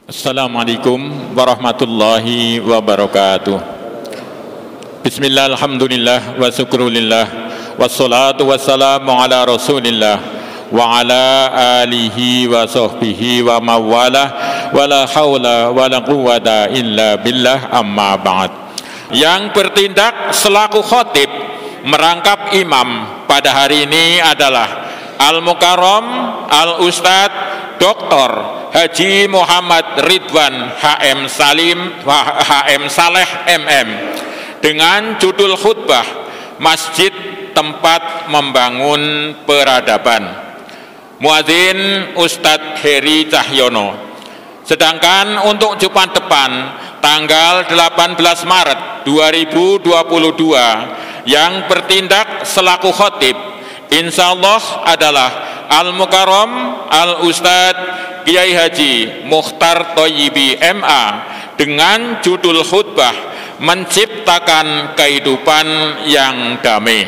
Assalamualaikum warahmatullahi wabarakatuh. Bismillah, alhamdulillah, wa syukrulillah, wassalatu wassalamu ala rasulillah wa ala alihi wa sahbihi wa mawalah, wa la hawla wa la quwwata illa billah, amma ba'd. Yang bertindak selaku khotib merangkap imam pada hari ini adalah Al-Mukarram Al-Ustadz Dr. Haji Muhammad Ridwan HM Saleh MM dengan judul khutbah Masjid Tempat Membangun Peradaban. Muadzin Ustadz Heri Cahyono. Sedangkan untuk Jumat depan tanggal 18 Maret 2022 yang bertindak selaku khotib insyaallah adalah Al-Mukarram Al-Ustadz Kiai Haji Mukhtar Thoyibi MA dengan judul khutbah Menciptakan Kehidupan yang Damai.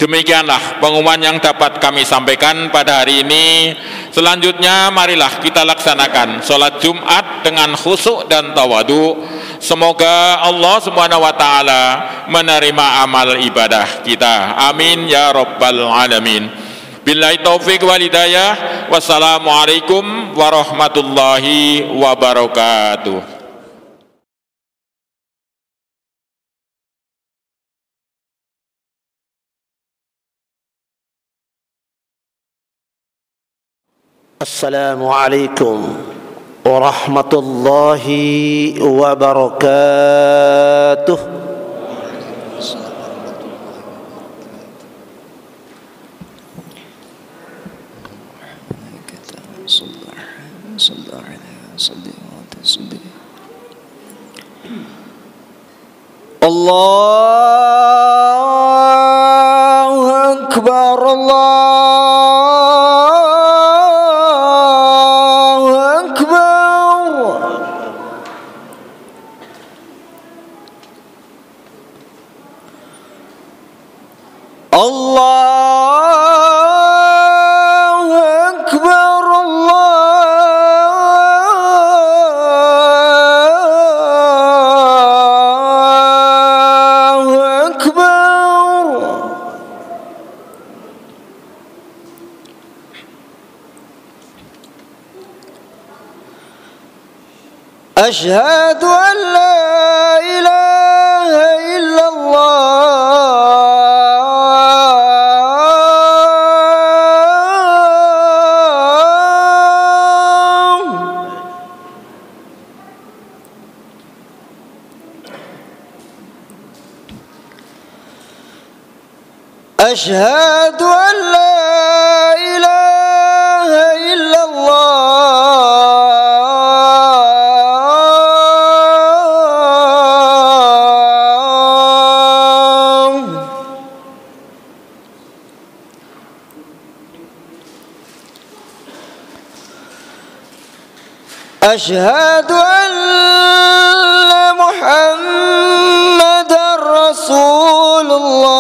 Demikianlah pengumuman yang dapat kami sampaikan pada hari ini. Selanjutnya marilah kita laksanakan sholat Jumat dengan khusyuk dan tawadu. Semoga Allah Subhanahu wa taala menerima amal ibadah kita. Amin ya rabbal alamin. Billahi taufik wal hidayah. Wassalamualaikum warahmatullahi wabarakatuh. Assalamualaikum warahmatullahi wabarakatuh. Allahu Akbar, Allahu Akbar. Allahu Akbar, Allahu Akbar. Asyhadu an la ilaha illallah. Asyhadu an la ilaha illallah. Asyhadu anna Muhammadar Rasulullah.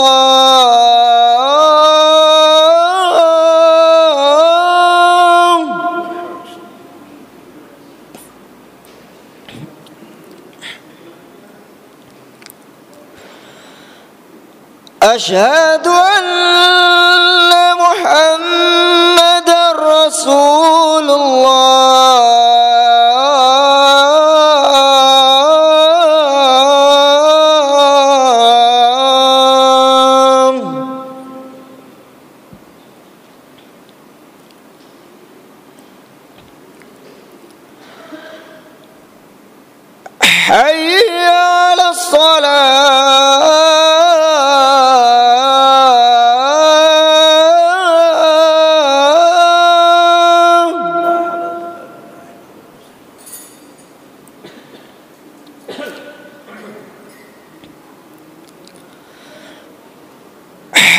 Asyhadu anna Muhammadar Rasulullah. Hayya 'alas salah.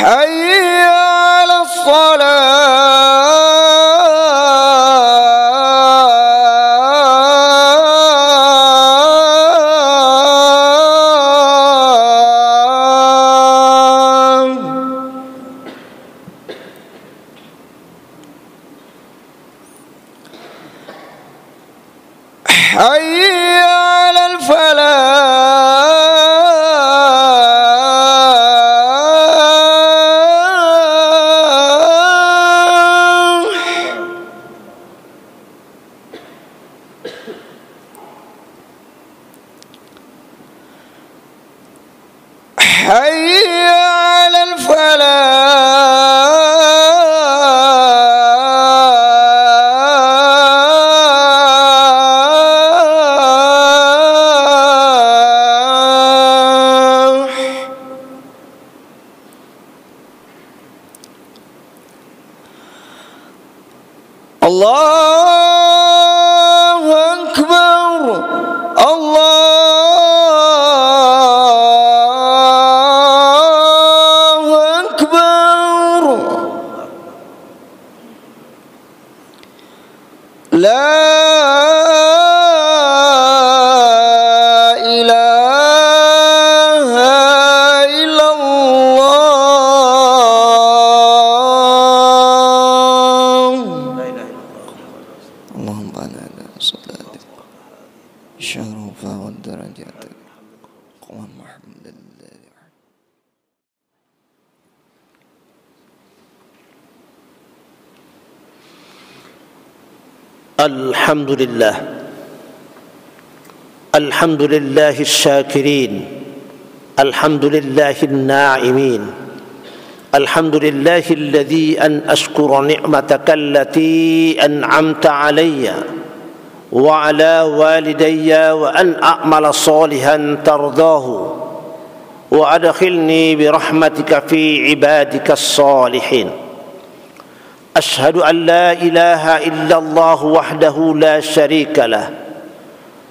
Hayya 'alas salah. حي على الله أكبر الله أكبر لا إله إلا الله اللهم على صلاتك الشرف والدرجات قوم محمد الله. الحمد لله الحمد لله الشاكرين الحمد لله الناعمين الحمد لله الذي أن أشكر نعمتك التي أنعمت علي وعلى والدي وأن أعمل صالحا ترضاه وأدخلني برحمتك في عبادك الصالحين. أشهد أن لا إله إلا الله وحده لا شريك له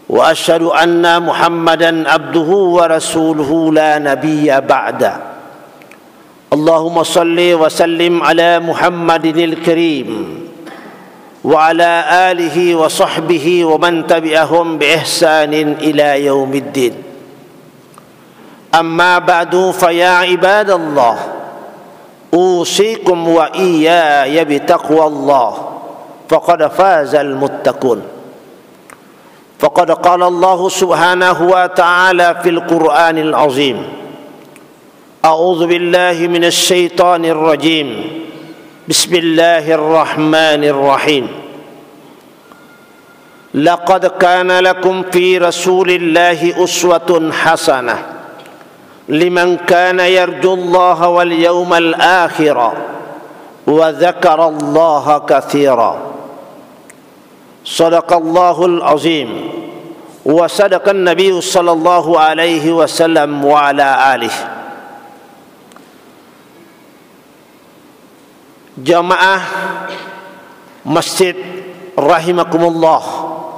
وأشهد أن محمدا عبده ورسوله لا نبي بعده. اللهم صل وسلم على محمد الكريم وعلى آله وصحبه ومن تبعهم بإحسان إلى يوم الدين. أما بعد فيا عباد الله أوصيكم وإياي بتقوى الله فقد فاز المتقون. فقد قال الله سبحانه وتعالى في القرآن العظيم: أعوذ بالله من الشيطان الرجيم بسم الله الرحمن الرحيم لقد كان لكم في رسول الله أسوة حسنة لمن كان يرجو الله واليوم الآخر وذكر الله كثيرا. صدق الله العظيم وصدق النبي صلى الله عليه وسلم وعلى آله. Jamaah masjid rahimakumullah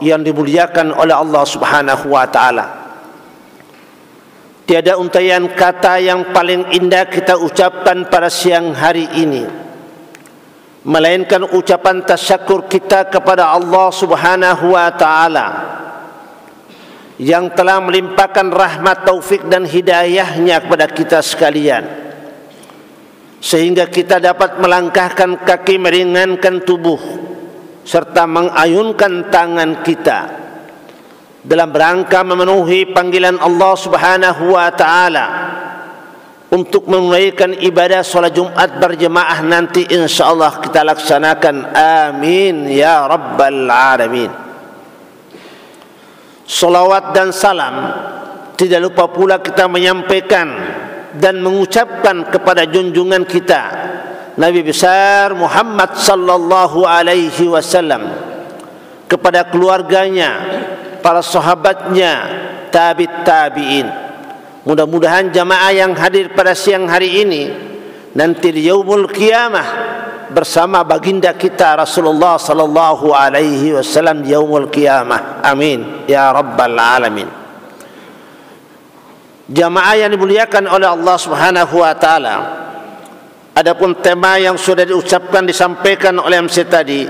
yang dimuliakan oleh Allah Subhanahu wa taala. Tiada untaian kata yang paling indah kita ucapkan pada siang hari ini melainkan ucapan tasyakur kita kepada Allah Subhanahu wa taala yang telah melimpahkan rahmat, taufik dan hidayahnya kepada kita sekalian, sehingga kita dapat melangkahkan kaki, meringankan tubuh serta mengayunkan tangan kita dalam rangka memenuhi panggilan Allah Subhanahu wa taala untuk menunaikan ibadah salat Jumat berjemaah nanti insyaallah kita laksanakan. Amin ya rabbal alamin. Salawat dan salam tidak lupa pula kita menyampaikan dan mengucapkan kepada junjungan kita Nabi besar Muhammad sallallahu alaihi wasallam, kepada keluarganya, para sahabatnya, tabi'in. Mudah-mudahan jamaah yang hadir pada siang hari ini nanti di yaumul qiyamah bersama baginda kita Rasulullah sallallahu alaihi wasallam di yaumul qiyamah. Amin ya rabbal alamin. Jamaah yang dimuliakan oleh Allah Subhanahu wa taala, adapun tema yang sudah diucapkan disampaikan oleh MC tadi,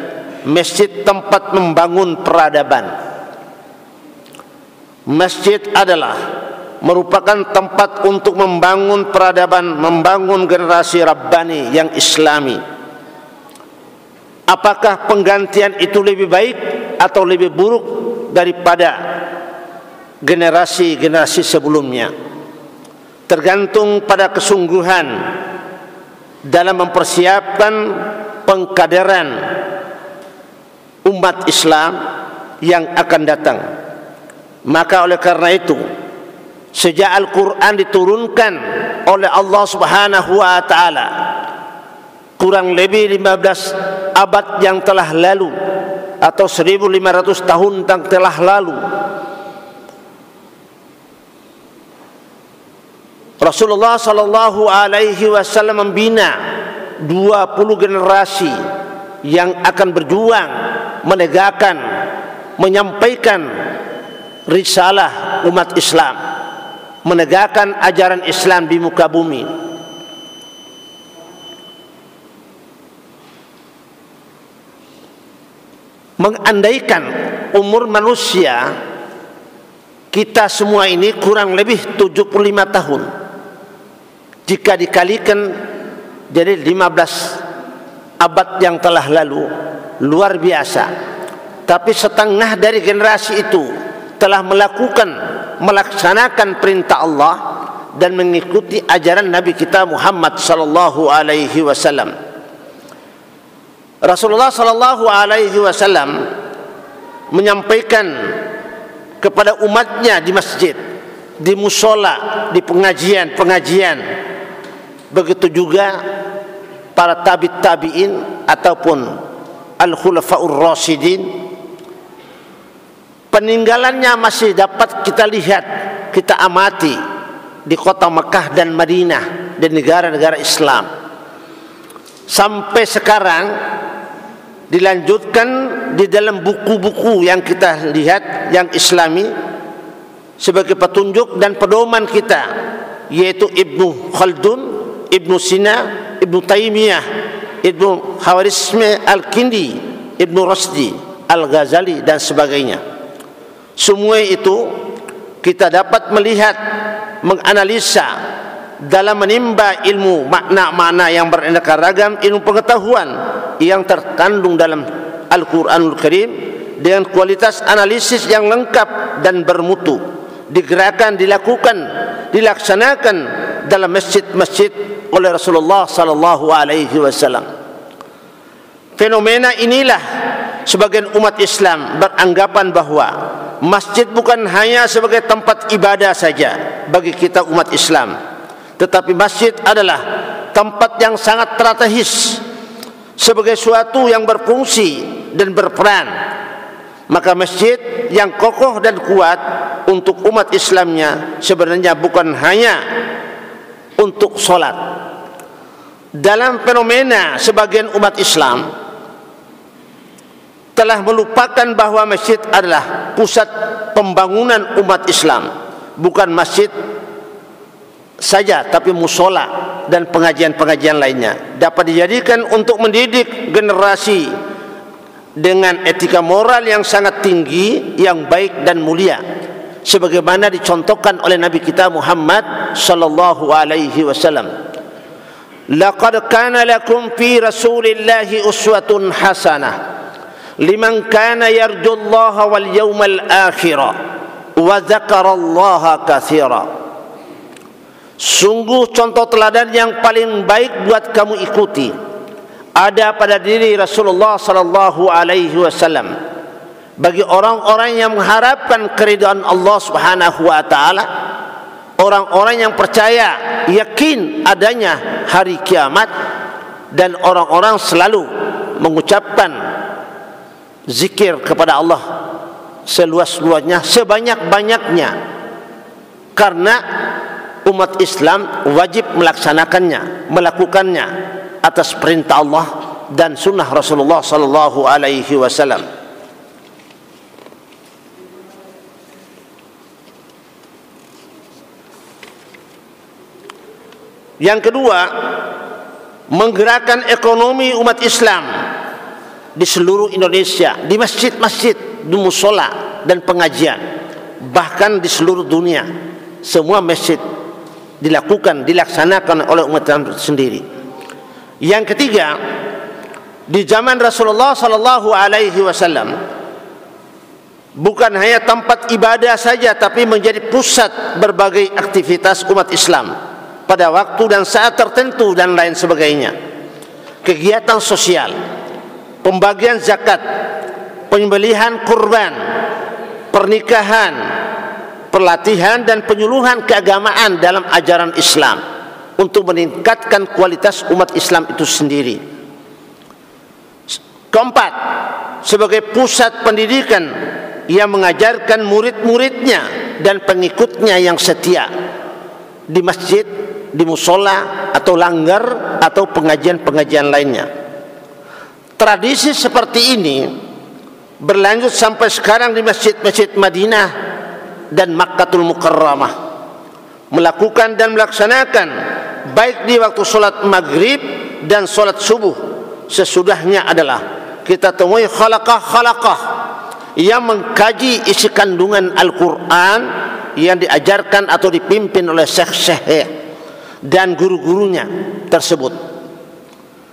masjid tempat membangun peradaban. Masjid adalah merupakan tempat untuk membangun peradaban, membangun generasi rabbani yang islami. Apakah penggantian itu lebih baik atau lebih buruk daripada generasi-generasi sebelumnya? Tergantung pada kesungguhan dalam mempersiapkan pengkaderan umat Islam yang akan datang. Maka oleh karena itu, sejak Al-Quran diturunkan oleh Allah Subhanahu wa taala kurang lebih 15 abad yang telah lalu atau 1500 tahun yang telah lalu. Rasulullah sallallahu alaihi wasallam membina 20 generasi yang akan berjuang menegakkan, menyampaikan risalah umat Islam, menegakkan ajaran Islam di muka bumi. Mengandaikan umur manusia kita semua ini kurang lebih 75 tahun, jika dikalikan jadi 15 abad yang telah lalu, luar biasa. Tapi setengah dari generasi itu telah melaksanakan perintah Allah dan mengikuti ajaran Nabi kita Muhammad sallallahu alaihi wasallam. Rasulullah sallallahu alaihi wasallam menyampaikan kepada umatnya di masjid, di musola, di pengajian. Begitu juga para tabi'in ataupun al-khulafaur rasyidin. Peninggalannya masih dapat kita lihat, kita amati di kota Mekah dan Madinah dan negara-negara Islam. Sampai sekarang dilanjutkan di dalam buku-buku yang kita lihat yang Islami sebagai petunjuk dan pedoman kita, yaitu Ibnu Khaldun, Ibnu Sina, Ibnu Taimiyah, Ibnu Khawarizmi Al-Kindi, Ibnu Rusdi, Al-Ghazali dan sebagainya. Semua itu kita dapat melihat, menganalisa dalam menimba ilmu makna-makna yang beraneka ragam, ilmu pengetahuan yang terkandung dalam Al-Quranul Karim dengan kualitas analisis yang lengkap dan bermutu, digerakkan, dilaksanakan dalam masjid-masjid oleh Rasulullah sallallahu alaihi wasallam. Fenomena inilah sebagian umat Islam beranggapan bahwa masjid bukan hanya sebagai tempat ibadah saja bagi kita umat Islam, tetapi masjid adalah tempat yang sangat strategis sebagai suatu yang berfungsi dan berperan. Maka masjid yang kokoh dan kuat untuk umat Islamnya sebenarnya bukan hanya untuk sholat. Dalam fenomena sebagian umat Islam telah melupakan bahwa masjid adalah pusat pembangunan umat Islam, bukan masjid saja tapi musola dan pengajian-pengajian lainnya dapat dijadikan untuk mendidik generasi dengan etika moral yang sangat tinggi, yang baik dan mulia, sebagaimana dicontohkan oleh Nabi kita Muhammad sallallahu alaihi wasallam. Laqad kana lakum fi Rasulillahi uswatun hasanah liman kana yarjullaha wal yawmal akhir wa dzakarallaha katsira. Sungguh contoh teladan yang paling baik buat kamu ikuti ada pada diri Rasulullah sallallahu alaihi wasallam bagi orang-orang yang mengharapkan keridhaan Allah Subhanahu wa taala, orang-orang yang percaya, yakin adanya hari kiamat, dan orang-orang selalu mengucapkan zikir kepada Allah seluas-luasnya, sebanyak-banyaknya, karena umat Islam wajib melaksanakannya, melakukannya atas perintah Allah dan sunnah Rasulullah sallallahu alaihi wasallam. Yang kedua, menggerakkan ekonomi umat Islam di seluruh Indonesia, di masjid-masjid, di musola dan pengajian, bahkan di seluruh dunia. Semua masjid dilaksanakan oleh umat Islam sendiri. Yang ketiga, di zaman Rasulullah sallallahu alaihi wasallam bukan hanya tempat ibadah saja, tapi menjadi pusat berbagai aktivitas umat Islam pada waktu dan saat tertentu dan lain sebagainya. Kegiatan sosial, pembagian zakat, penyembelihan kurban, pernikahan, pelatihan dan penyuluhan keagamaan dalam ajaran Islam, untuk meningkatkan kualitas umat Islam itu sendiri. Keempat, sebagai pusat pendidikan yang mengajarkan murid-muridnya dan pengikutnya yang setia di masjid, di musola atau langgar atau pengajian-pengajian lainnya. Tradisi seperti ini berlanjut sampai sekarang di masjid-masjid Madinah dan Makkatul Mukarramah, melakukan dan melaksanakan baik di waktu solat maghrib dan solat subuh. Sesudahnya adalah kita temui khalaqah yang mengkaji isi kandungan Al-Quran yang diajarkan atau dipimpin oleh syekh-syekh dan guru-gurunya tersebut.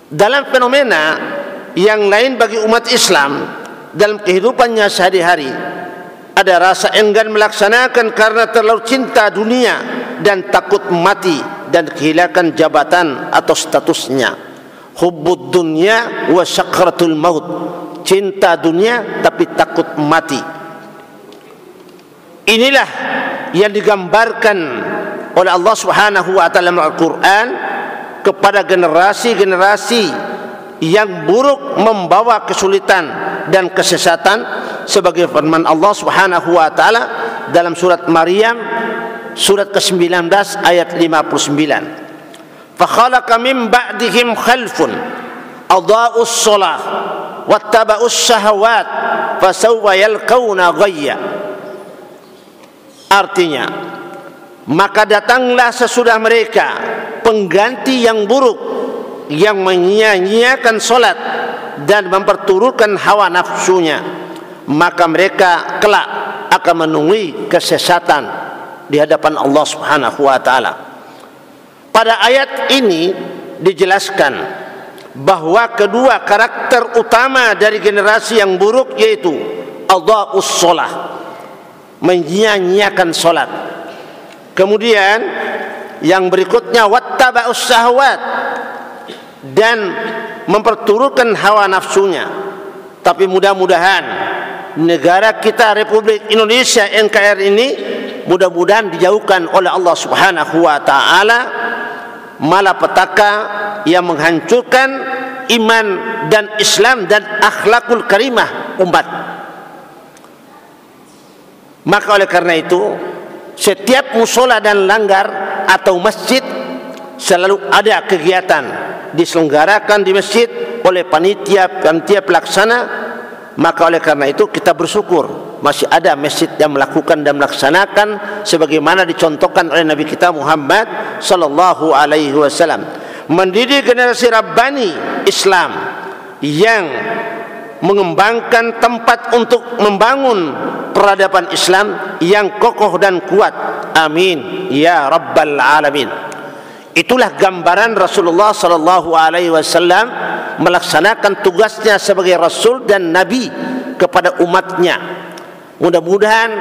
Dalam fenomena yang lain bagi umat Islam dalam kehidupannya sehari-hari, ada rasa enggan melaksanakan karena terlalu cinta dunia dan takut mati dan kehilangan jabatan atau statusnya. Hubbud dunya wa syakratul maut, cinta dunia tapi takut mati. Inilah yang digambarkan oleh Allah Subhanahu wa taala dalam Al-Qur'an kepada generasi-generasi yang buruk membawa kesulitan dan kesesatan, sebagai firman Allah Subhanahu wa taala dalam surat Maryam surat ke-19 ayat 59. Fa khalaqa min ba'dihim khalfun adaa'us shalah wattaba'us syahawat fasawfa yalqauna ghayya. Artinya, maka datanglah sesudah mereka pengganti yang buruk yang menyia-nyiakan solat dan memperturutkan hawa nafsunya, maka mereka kelak akan menemui kesesatan di hadapan Allah Subhanahu wa taala. Pada ayat ini dijelaskan bahwa kedua karakter utama dari generasi yang buruk yaitu adha'us shalah, menyia-nyiakan salat. Kemudian yang berikutnya wattaba'us syahwat, dan memperturutkan hawa nafsunya. Tapi mudah-mudahan negara kita Republik Indonesia NKRI ini mudah-mudahan dijauhkan oleh Allah Subhanahu wa taala malapetaka yang menghancurkan iman dan Islam dan akhlakul karimah umat. Maka oleh karena itu, setiap musola dan langgar atau masjid selalu ada kegiatan diselenggarakan di masjid oleh panitia pelaksana. Maka oleh karena itu kita bersyukur masih ada masjid yang melakukan dan melaksanakan sebagaimana dicontohkan oleh Nabi kita Muhammad sallallahu alaihi wasallam, mendidik generasi rabbani Islam yang mengembangkan tempat untuk membangun peradaban Islam yang kokoh dan kuat. Amin ya rabbal alamin. Itulah gambaran Rasulullah sallallahu alaihi wasallam melaksanakan tugasnya sebagai rasul dan nabi kepada umatnya. Mudah-mudahan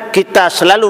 kita selalu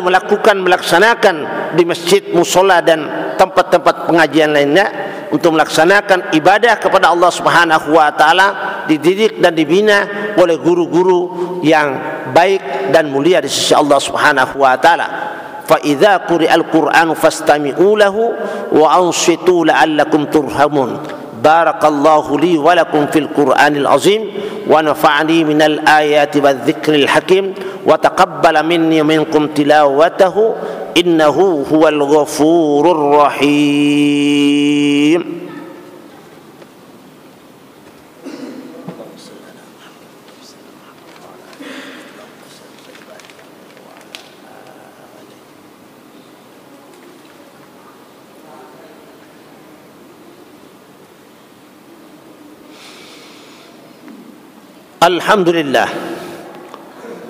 melaksanakan di masjid, musola dan tempat-tempat pengajian lainnya untuk melaksanakan ibadah kepada Allah Subhanahu wa taala, dididik dan dibina oleh guru-guru yang baik dan mulia di sisi Allah Subhanahu wa taala. Fa idza quri'al Qur'anu fastami'u lahu wa ansitu la'allakum turhamun. Barakallahu li wa lakum fil Qur'anil azim wa nafa'ani minal ayati wadh-dhikril hakim wa taqabbala minni minkum tilawatahu innahu huwal ghafurur rahim. Alhamdulillah,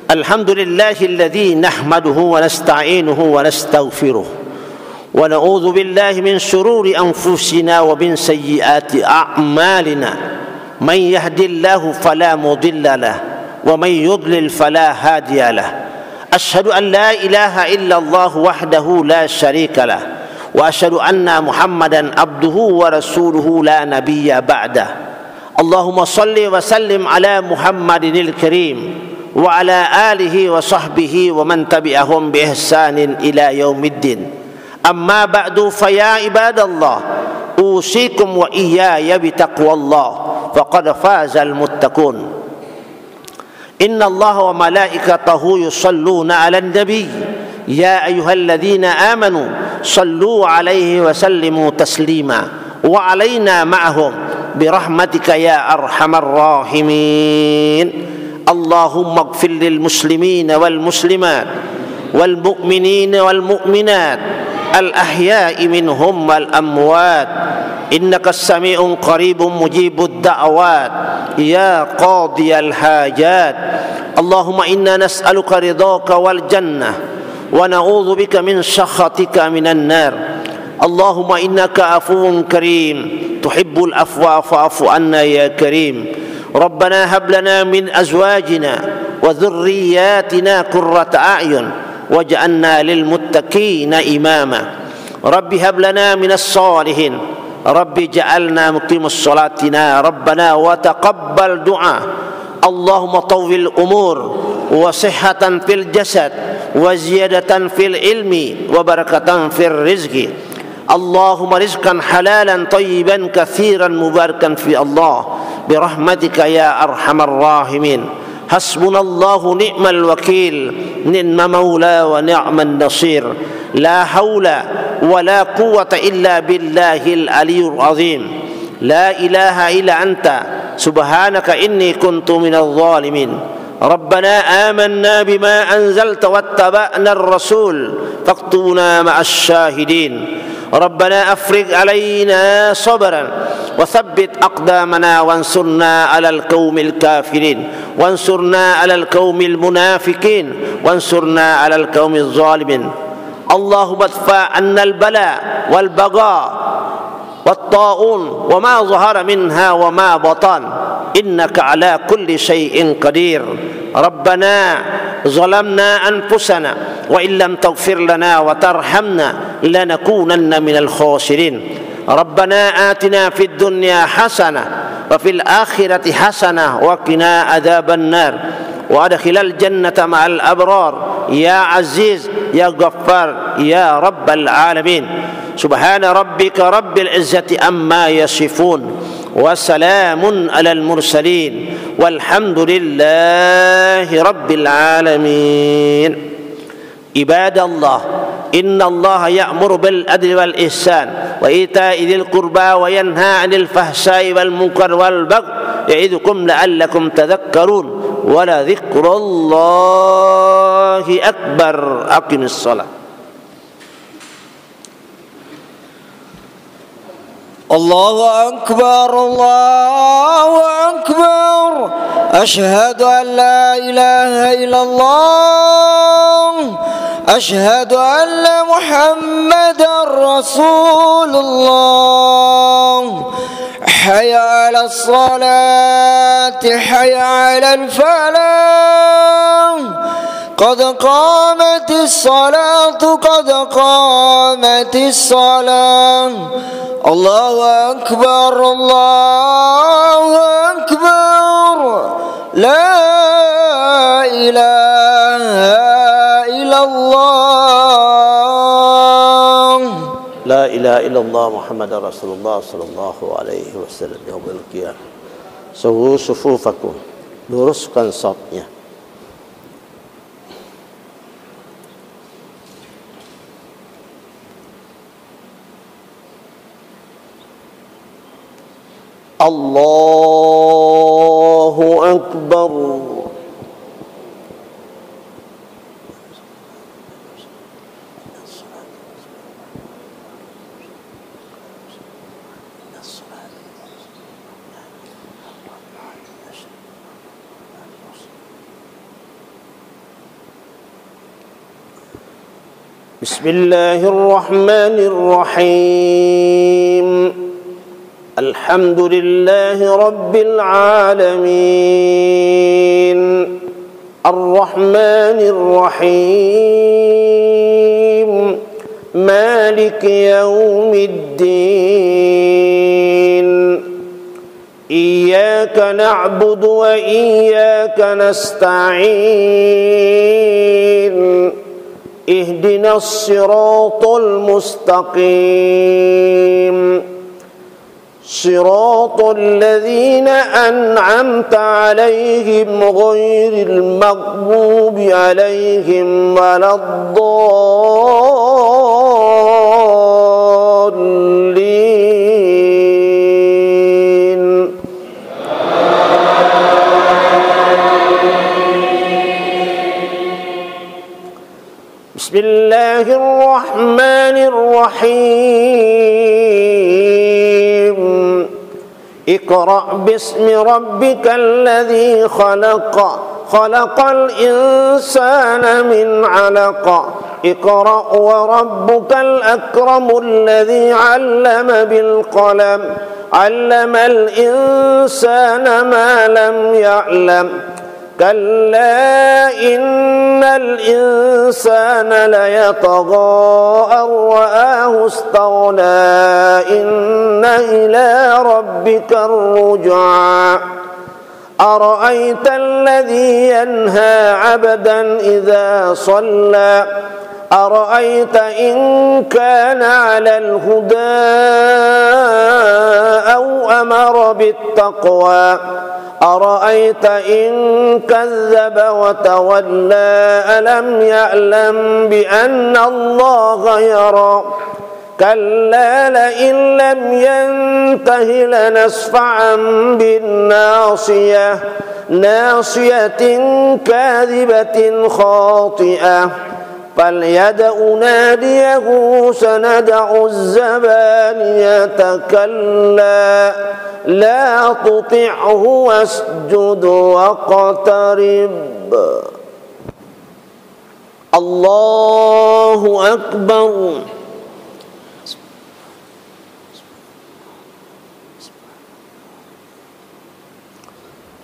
alhamdulillahilladzi nahmaduhu wa nasta'inuhu wa nastaghfiruh wa na'udzu billahi min shururi anfusina wa min sayyiati a'malina. Man yahdihillahu fala mudilla lahu wa man yudlil fala hadiya lahu. Asyhadu an la ilaha illallah wahdahu la syarika lahu wa asyhadu anna Muhammadan abduhu wa rasuluhu la nabiyya ba'dahu. Allahumma salli wa sallim ala Muhammadinil Karim wa ala alihi wa sahbihi wa man tabi'ahum bi ihsanin ila yaumiddin. أما بعد فيا عباد الله أوصيكم وإياي بتقوى الله فقد فاز المتقون إن الله وملائكته يصلون على النبي يا أيها الذين آمنوا صلوا عليه وسلموا تسليما وعلينا معهم برحمتك يا أرحم الراحمين اللهم اغفر للمسلمين والمسلمات والمؤمنين والمؤمنات الأحياء منهم والأموات إنك السميع قريب مجيب الدعوات يا قاضي الحاجات اللهم إنا نسألك رضاك والجنة ونعوذ بك من سخطك من النار اللهم إنك عفو كريم تحب العفو فاعف عنا يا كريم ربنا هب لنا من أزواجنا وذرياتنا قرة أعين واجعلنا للمتقين إماما رب هب لنا من الصالحين رب اجعلنا مقيم الصلاة ربنا وتقبل دعاء اللهم طول الأمور وصحة في الجسد وزيادة في العلم وبركة في الرزق اللهم رزقا حلالا طيبا كثيرا مباركا في الله برحمتك يا أرحم الراحمين حسبنا الله نعم الوكيل نعم مولى ونعم النصير لا حول ولا قوة إلا بالله العلي العظيم لا إله إلا أنت سبحانك إني كنت من الظالمين ربنا آمنا بما أنزلت واتبعنا الرسول فاكتبنا مع الشاهدين ربنا أفرغ علينا صبرا وثبت أقدامنا وانصرنا على القوم الكافرين وانصرنا على القوم المنافقين وانصرنا على القوم الظالمين اللهم ادفع عنا البلاء والبغاء والطاعون وما ظهر منها وما بطن إنك على كل شيء قدير ربنا ظلمنا أنفسنا وإن لم تغفر لنا وترحمنا لنكونن من الخاسرين ربنا آتنا في الدنيا حسنة وفي الآخرة حسنة وقنا عذاب النار وأدخل الجنة مع الأبرار يا عزيز يا غفار يا رب العالمين سبحان ربك رب العزة عما يصفون وسلام على المرسلين والحمد لله رب العالمين عباد الله إن الله يأمر بالعدل والإحسان وإيتاء ذي القربى وينهى عن الفحشاء والمنكر والبغي يعظكم لعلكم تذكرون ولذكر الله أكبر أقم الصلاة الله أكبر الله أكبر أشهد أن لا إله إلا الله أشهد أن محمدا رسول الله حي على الصلاة حي على الفلاح قد قامت الصلاة قد قامت الصلاة الله أكبر الله أكبر لا إله إلا الله لا إله إلا الله محمد رسول الله صلى الله عليه wasallam yaumil qiyamah. Sawu sufufakum, luruskan safnya. Allahu Akbar. Bismillahirrahmanirrahim. Alhamdulillahi Rabbil Alamin. Ar-Rahmanir Rahim. Maliki Yawmiddin. Iyyaka na'budu wa iyyaka nasta'in. ihdinas siratal mustaqim siratal ladzina an'amta 'alaihim ghairil maghdubi 'alaihim waladdallin. Bismillahirrahmanirrahim. Iqra' bismi rabbikal ladzi khalaq. Khalaqal insana min 'alaq. Iqra' wa rabbukal akramul ladzi 'allama bil qalam. 'Allamal insana ma lam ya'lam. كلا إن الإنسان ليطغى أن رآه استغنى إن إلى ربك الرجعى أرأيت الذي ينهى عبدا إذا صلى أرأيت إن كان على الهدى أو أمر بالتقوى أرأيت إن كذب وتولى ألم يعلم بأن الله يرى كلا لئن لم ينته لنسفعا بالناصية ناصية كاذبة خاطئة فليدع ناديه سندع الزبانية كلا لا تطعه واسجد واقترب. الله أكبر.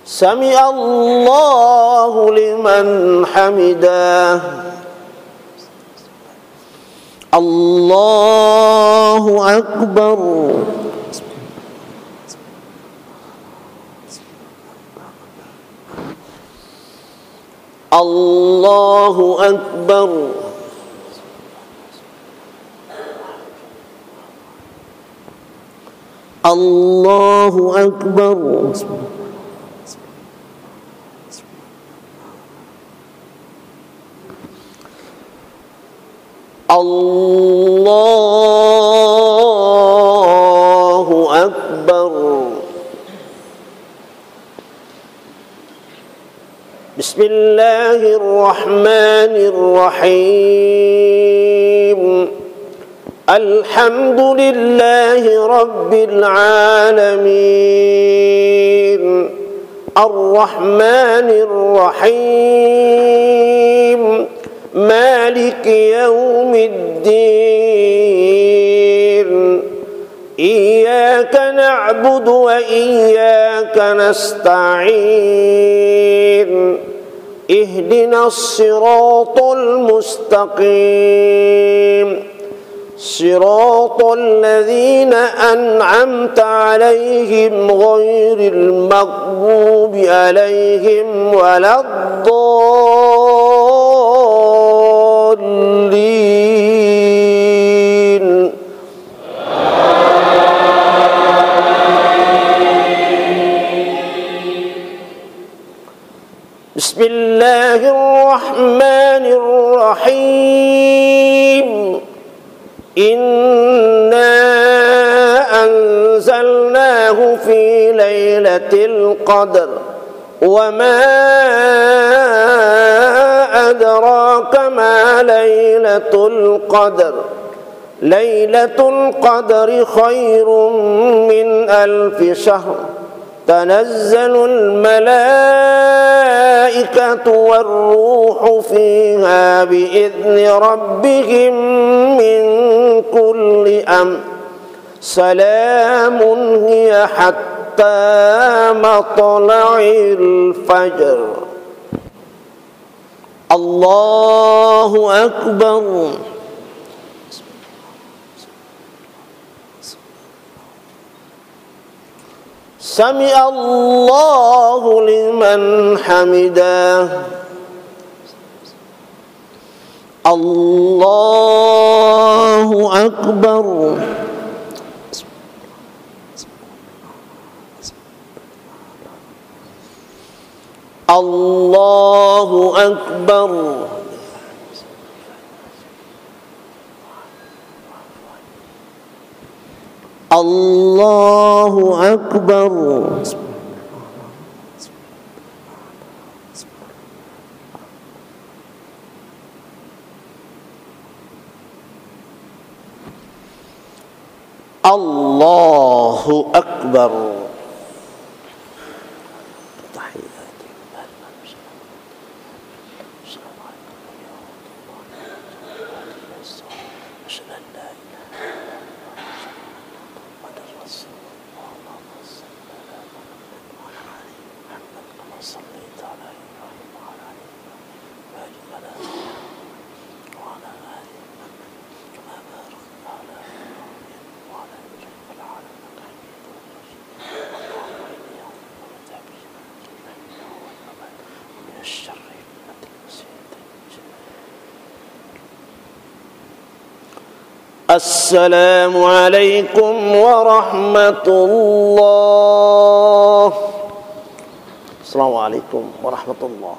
سمع الله لمن حمده. الله أكبر. الله أكبر. الله أكبر. الله أكبر. بسم الله الرحمن الرحيم. الحمد لله رب العالمين الرحمن الرحيم مالك يوم الدين إياك نعبد وإياك نستعين اهدنا الصراط المستقيم صراط الذين أنعمت عليهم غير المغضوب عليهم ولا الضالين. بسم الله الرحمن الرحيم. إنا أنزلناه في ليلة القدر وما أدراك ما ليلة القدر ليلة القدر خير من 1000 شهر تنزل الملائكة والروح فيها بإذن ربهم من كل أمر سلام هي حتى مطلع الفجر. الله أكبر. سمع الله لمن حمده. Allahu Akbar. Allahu Akbar. Allahu Akbar. Allahu Akbar. السلام عليكم ورحمة الله. السلام عليكم ورحمة الله.